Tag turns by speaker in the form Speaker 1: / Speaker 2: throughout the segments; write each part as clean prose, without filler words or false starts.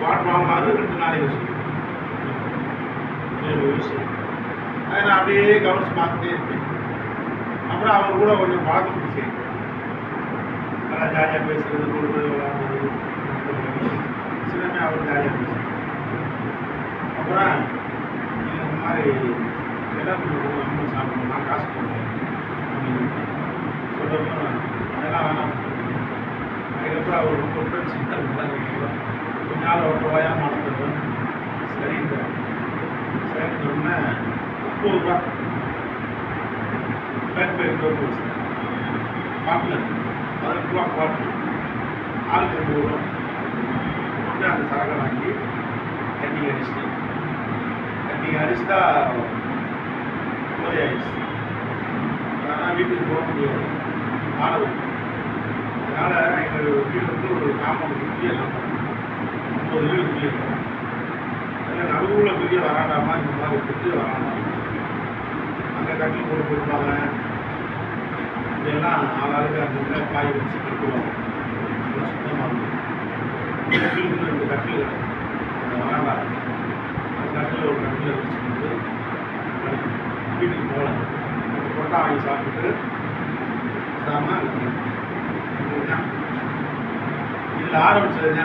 Speaker 1: Water வாங்காது 2 நாளைக்கு வச்சுருக்கேன். விஷயம் அதை நான் அப்படியே கவனிச்சு பார்த்துட்டே இருப்பேன். அப்புறம் அவர் கூட கொஞ்சம் பார்த்து பிடிச்சேன். நல்லா ஜாலியாக பேசுறது, பொழுது விளையாடுறது, சிலமே அவர் ஜாலியாக பேசுறது. அப்புறம் இந்த மாதிரி எல்லாம் அம்மன் சாப்பிடணும், நான் காசு போடுவேன் அப்படின்னு சொல்லவும் அதெல்லாம் வேணாம். அதுக்கப்புறம் அவர் ரொம்ப ஃப்ரெண்ட்ஸ் கொஞ்ச நாள் ஒரு ரூபாயாக நடத்துவேன். சரிங்க சரின்னு 30 ரூபா பேக் பாட்டில் 18 ரூபா பாட்டில் ஆளுக்கு 2 ரூபா வந்து அந்த சரகை வாங்கி கட்டிங் அடிச்சுட்டேன். கட்டிங் அடிச்சுட்டா போதை ஆயிடுச்சு. அதனால் வீட்டுக்கு போக முடியாது, ஆளவு. அதனால் எங்கள் வீடு வந்து ஒரு காம்பவுண்ட் குட்டியெல்லாம் 30 வீடு குட்டியிருக்கோம். அதில் நடுவில் பெரிய வராண்டாமா இந்த மாதிரி பெரிய வராண்டா, அங்கே கட்டில் போட்டு கொடுப்பாங்க. இதெல்லாம் ஆளாளுக்கு அந்த காய் வச்சு கட்டுவாங்க. சுத்தமாக இருக்கும். 2 கட்டில் அந்த வராண்டா, அந்த கட்டில் ஒரு கட்டில் வச்சுக்கிட்டு வீட்டுக்கு போகலாம். கொட்டா வாங்கி சாப்பிட்டுட்டு சாமான் இதுதான் இதில் ஆரம்பிச்சதுங்க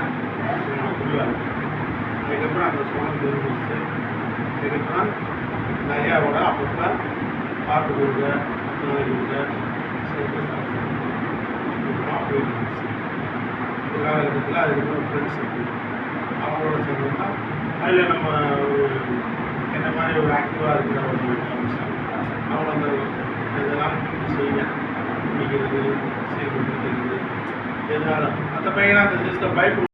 Speaker 1: புரிவாங்க. அதுக்கப்புறம் அந்த சோழம் தெரிஞ்சிச்சு. அதுக்கப்புறம் நிறையாவோட அப்பப்போ பார்த்து கொடுங்க, கொடுங்க சேர்த்து போயிருந்துச்சு. இந்த காலகட்டத்தில் அதுக்கப்புறம் ஃப்ரெண்ட்ஸ் அவங்களோட சேர்ந்தோம்னா அதில் நம்ம என்ன மாதிரி ஒரு ஆக்டிவாக இருக்கிற ஒரு அவங்கள அந்த இதெல்லாம் செய்வேன். பிடிக்கிறது, சீர்படுத்துறது, எதனால அந்த பையனை அந்த ஜஸ்ட் பைப்